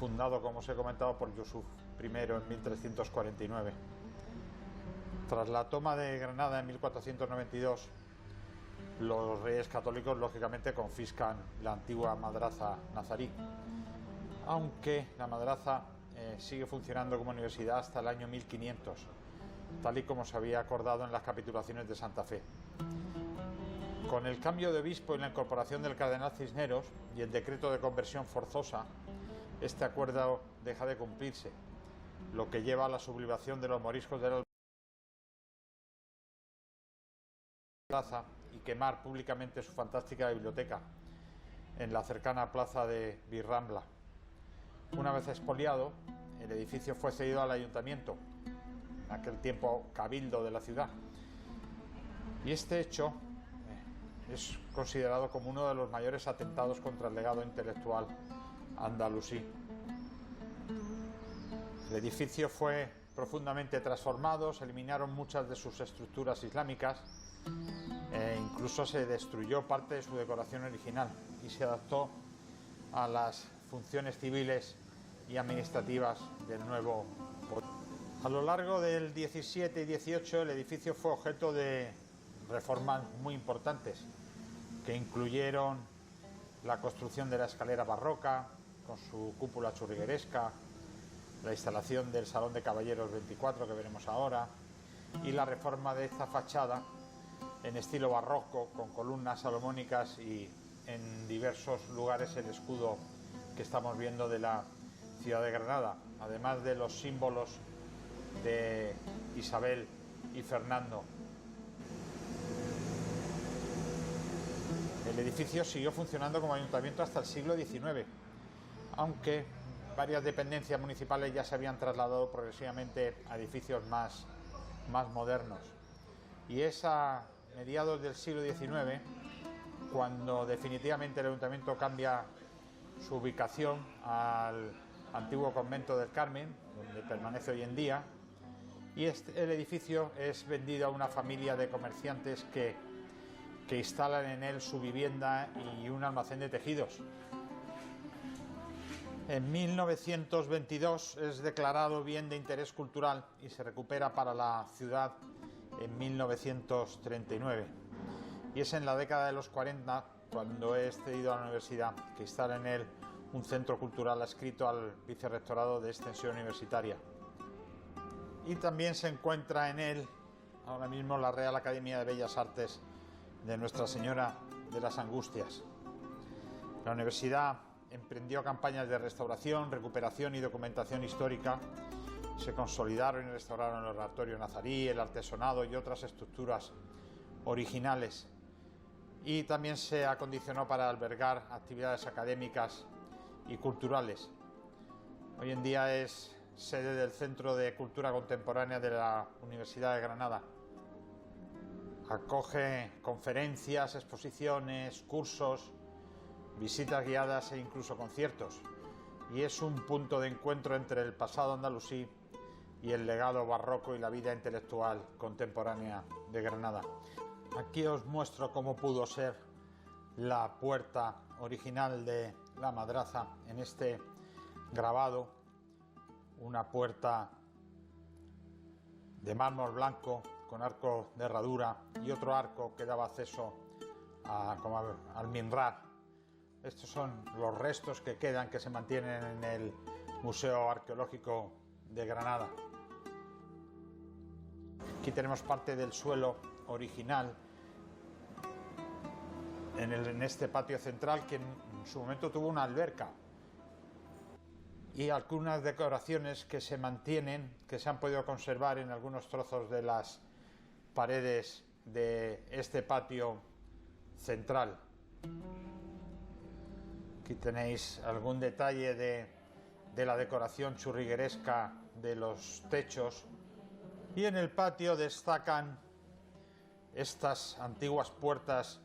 fundado, como os he comentado, por Yusuf I en 1349. Tras la toma de Granada en 1492, los reyes católicos lógicamente confiscan la antigua madraza nazarí, aunque la madraza sigue funcionando como universidad hasta el año 1500, tal y como se había acordado en las capitulaciones de Santa Fe. Con el cambio de obispo y la incorporación del cardenal Cisneros y el decreto de conversión forzosa, este acuerdo deja de cumplirse, lo que lleva a la sublevación de los moriscos de la plaza y quemar públicamente su fantástica biblioteca en la cercana plaza de Virrambla. Una vez expoliado, el edificio fue cedido al ayuntamiento, en aquel tiempo cabildo de la ciudad, y este hecho es considerado como uno de los mayores atentados contra el legado intelectual andalusí. El edificio fue profundamente transformado, se eliminaron muchas de sus estructuras islámicas e incluso se destruyó parte de su decoración original y se adaptó a las funciones civiles y administrativas del nuevo poder. A lo largo del 17 y 18 el edificio fue objeto de reformas muy importantes que incluyeron la construcción de la escalera barroca con su cúpula churrigueresca, la instalación del Salón de Caballeros 24 que veremos ahora y la reforma de esta fachada en estilo barroco con columnas salomónicas y en diversos lugares el escudo que estamos viendo de la ciudad de Granada, además de los símbolos de Isabel y Fernando. El edificio siguió funcionando como ayuntamiento hasta el siglo XIX, aunque varias dependencias municipales ya se habían trasladado progresivamente a edificios más modernos. Y es a mediados del siglo XIX cuando definitivamente el ayuntamiento cambia su ubicación al antiguo convento del Carmen, donde permanece hoy en día, y el edificio es vendido a una familia de comerciantes que instalan en él su vivienda y un almacén de tejidos. En 1922 es declarado bien de interés cultural y se recupera para la ciudad en 1939. Y es en la década de los 40 cuando es cedido a la universidad, que instala en él un centro cultural adscrito al vicerrectorado de extensión universitaria. Y también se encuentra en él ahora mismo la Real Academia de Bellas Artes de Nuestra Señora de las Angustias. La universidad emprendió campañas de restauración, recuperación y documentación histórica. Se consolidaron y restauraron el oratorio nazarí, el artesonado y otras estructuras originales. Y también se acondicionó para albergar actividades académicas y culturales. Hoy en día es sede del Centro de Cultura Contemporánea de la Universidad de Granada. Acoge conferencias, exposiciones, cursos, visitas guiadas e incluso conciertos. Y es un punto de encuentro entre el pasado andalusí y el legado barroco y la vida intelectual contemporánea de Granada. Aquí os muestro cómo pudo ser la puerta original de la madraza en este grabado, una puerta de mármol blanco con arco de herradura y otro arco que daba acceso al minrar. Estos son los restos que quedan, que se mantienen en el Museo Arqueológico de Granada. Aquí tenemos parte del suelo original en este patio central, que en su momento tuvo una alberca, y algunas decoraciones que se mantienen, que se han podido conservar en algunos trozos de las paredes de este patio central. Aquí tenéis algún detalle de la decoración churrigueresca de los techos, y en el patio destacan estas antiguas puertas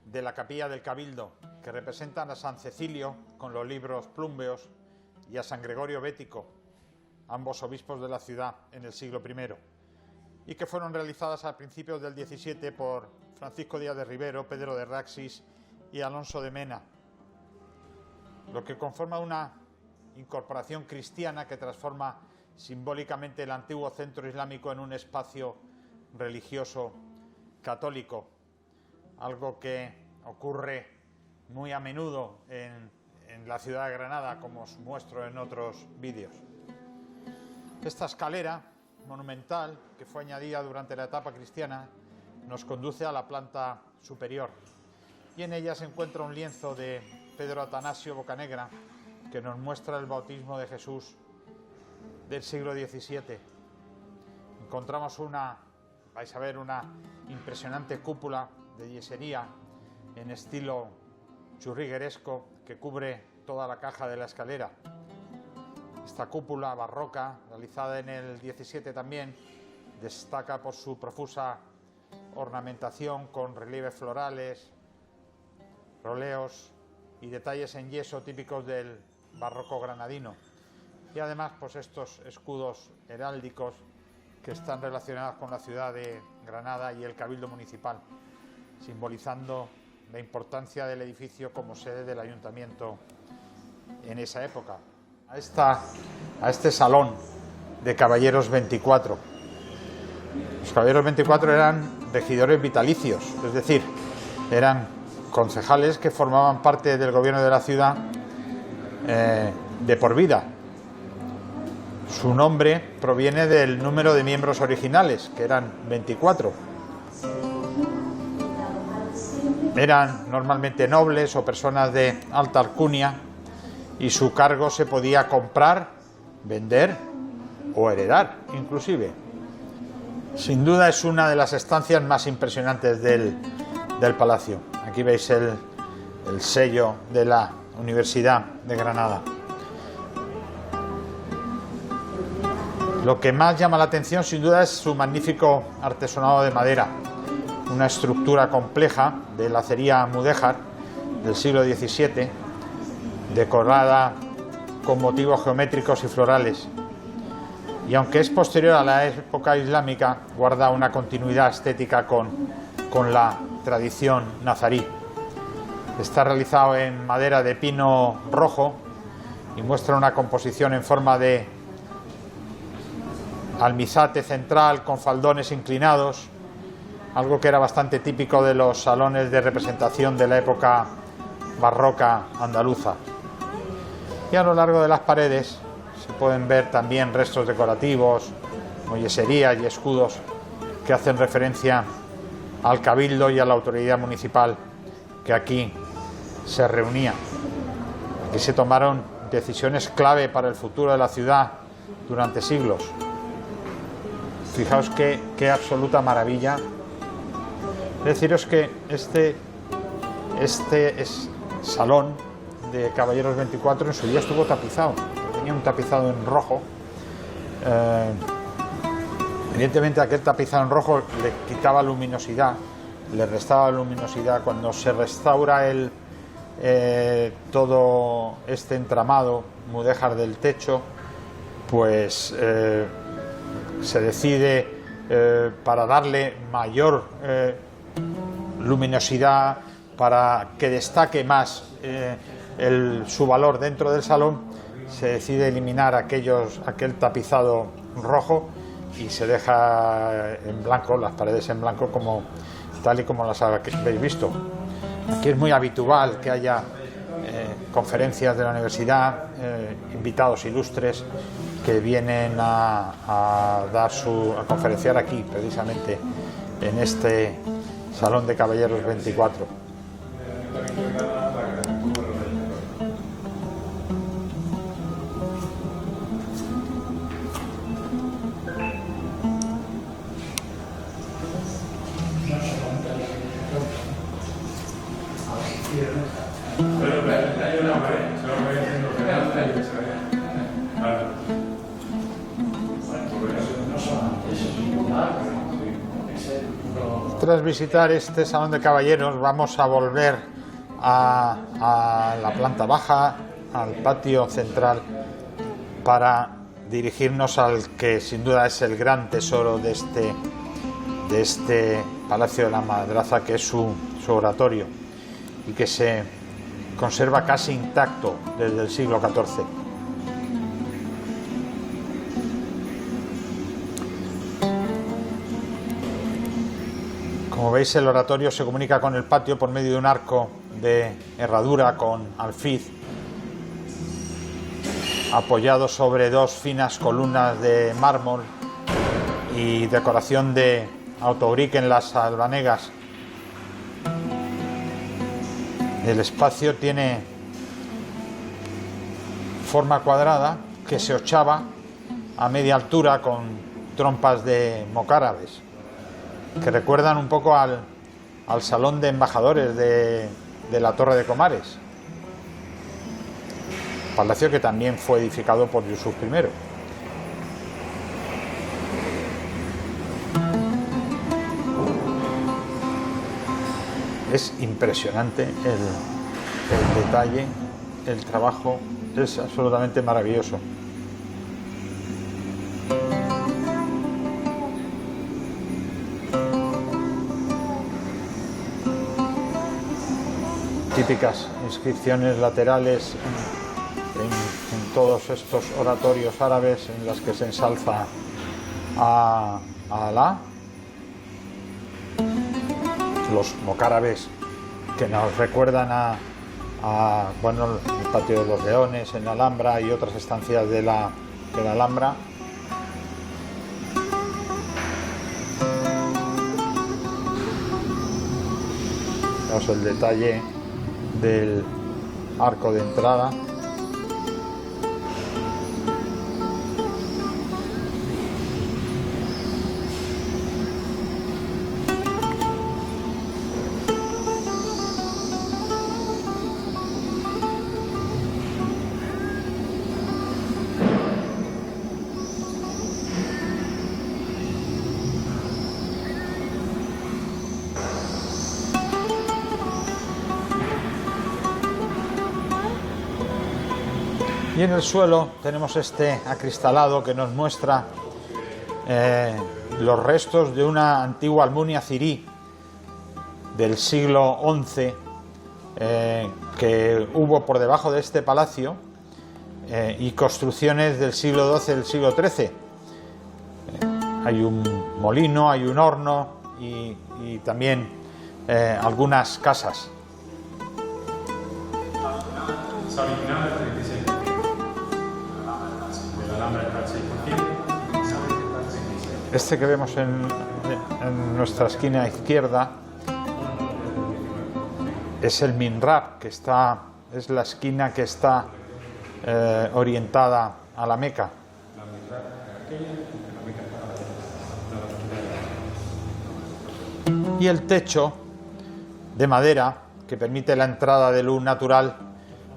de la capilla del Cabildo, que representan a San Cecilio con los libros plúmbeos y a San Gregorio Bético, ambos obispos de la ciudad en el siglo I, y que fueron realizadas a principios del 17 por Francisco Díaz de Rivero, Pedro de Raxis y Alonso de Mena, lo que conforma una incorporación cristiana que transforma simbólicamente el antiguo centro islámico en un espacio religioso católico, algo que ocurre muy a menudo en la ciudad de Granada, como os muestro en otros vídeos. Esta escalera monumental, que fue añadida durante la etapa cristiana, nos conduce a la planta superior, y en ella se encuentra un lienzo de Pedro Atanasio Bocanegra que nos muestra el bautismo de Jesús del siglo XVII. Encontramos vais a ver una impresionante cúpula de yesería en estilo churrigueresco que cubre toda la caja de la escalera. Esta cúpula barroca, realizada en el XVII también, destaca por su profusa ornamentación con relieves florales, roleos y detalles en yeso típicos del barroco granadino. Y además, pues estos escudos heráldicos que están relacionados con la ciudad de Granada y el Cabildo Municipal, simbolizando la importancia del edificio como sede del ayuntamiento en esa época. A este salón de Caballeros 24. Los Caballeros 24 eran regidores vitalicios, es decir, eran concejales que formaban parte del gobierno de la ciudad de por vida. Su nombre proviene del número de miembros originales, que eran 24. Eran normalmente nobles o personas de alta alcurnia, y su cargo se podía comprar, vender o heredar, inclusive. Sin duda es una de las estancias más impresionantes del palacio. Aquí veis el sello de la Universidad de Granada. Lo que más llama la atención, sin duda, es su magnífico artesonado de madera, una estructura compleja de lacería mudéjar del siglo XVII, decorada con motivos geométricos y florales. Y aunque es posterior a la época islámica, guarda una continuidad estética con la tradición nazarí. Está realizado en madera de pino rojo y muestra una composición en forma de almizate central con faldones inclinados, algo que era bastante típico de los salones de representación de la época barroca andaluza. Y a lo largo de las paredes se pueden ver también restos decorativos, yeserías y escudos que hacen referencia al cabildo y a la autoridad municipal que aquí se reunía. Aquí se tomaron decisiones clave para el futuro de la ciudad durante siglos. Fijaos qué absoluta maravilla. Deciros que este salón de Caballeros 24 en su día estuvo tapizado. Tenía un tapizado en rojo. Evidentemente aquel tapizado en rojo le quitaba luminosidad, le restaba luminosidad. Cuando se restaura todo este entramado mudéjar del techo, pues se decide para darle mayor luminosidad, para que destaque más su valor dentro del salón, se decide eliminar aquel tapizado rojo y se deja en blanco, las paredes en blanco, tal y como las habéis visto. Aquí es muy habitual que haya conferencias de la universidad, invitados ilustres que vienen a conferenciar aquí, precisamente en este Salón de Caballeros 24. Tras visitar este salón de caballeros, vamos a volver a la planta baja, al patio central, para dirigirnos al que sin duda es el gran tesoro de este Palacio de la Madraza, que es su oratorio, y que se conserva casi intacto desde el siglo XIV. Como veis, el oratorio se comunica con el patio por medio de un arco de herradura con alfiz, apoyado sobre dos finas columnas de mármol y decoración de autobric en las albanegas. El espacio tiene forma cuadrada que se ochava a media altura con trompas de mocárabes que recuerdan un poco al salón de embajadores de la Torre de Comares, palacio que también fue edificado por Yusuf I. Es impresionante el detalle, el trabajo es absolutamente maravilloso. Típicas inscripciones laterales en todos estos oratorios árabes en las que se ensalza a Alá. Los mocárabes que nos recuerdan a el patio de los Leones en la Alhambra y otras estancias de la Alhambra. Vemos el detalle del arco de entrada. Y en el suelo tenemos este acristalado que nos muestra los restos de una antigua almunia cirí del siglo XI que hubo por debajo de este palacio y construcciones del siglo XII y del siglo XIII. Hay un molino, hay un horno y también algunas casas. Es original del 36. De la Alhambra está al 6%. Este que vemos en nuestra esquina izquierda es el Minrab, que es la esquina que está orientada a la Meca. Y el techo de madera que permite la entrada de luz natural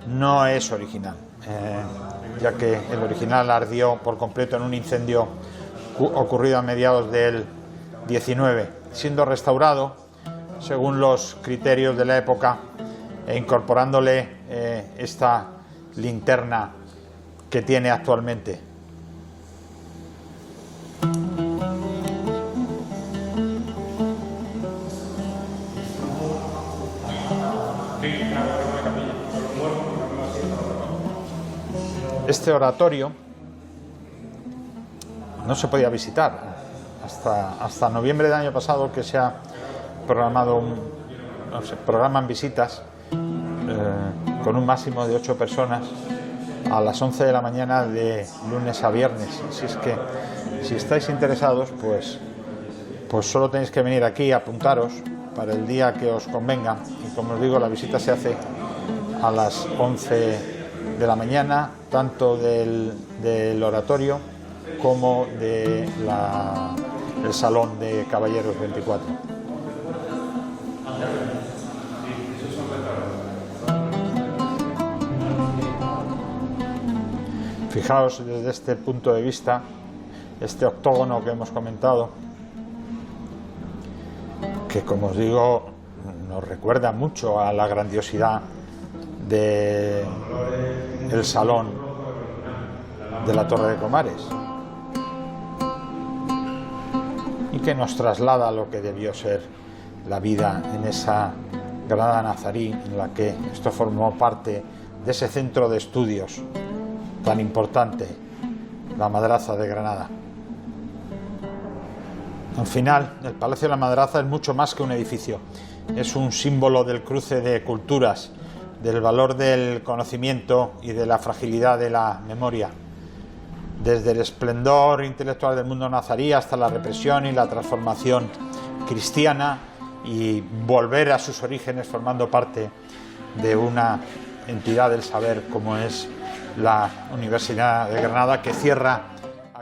no es original, ya que el original ardió por completo en un incendio ocurrido a mediados del 19, siendo restaurado según los criterios de la época e incorporándole esta linterna que tiene actualmente. Este oratorio no se podía visitar hasta noviembre del año pasado, que se ha programado programan visitas con un máximo de 8 personas a las 11 de la mañana de lunes a viernes. Así es que si estáis interesados, pues solo tenéis que venir aquí, apuntaros para el día que os convenga. Y como os digo, la visita se hace a las 11 de la mañana, tanto del oratorio como del salón de Caballeros 24. Fijaos desde este punto de vista, este octógono que hemos comentado, que como os digo nos recuerda mucho a la grandiosidad del salón de la Torre de Comares y que nos traslada a lo que debió ser la vida en esa Granada nazarí, en la que esto formó parte de ese centro de estudios tan importante, la Madraza de Granada. Al final, el Palacio de la Madraza es mucho más que un edificio. Es un símbolo del cruce de culturas, del valor del conocimiento y de la fragilidad de la memoria. Desde el esplendor intelectual del mundo nazarí hasta la represión y la transformación cristiana, y volver a sus orígenes formando parte de una entidad del saber como es la Universidad de Granada, que cierra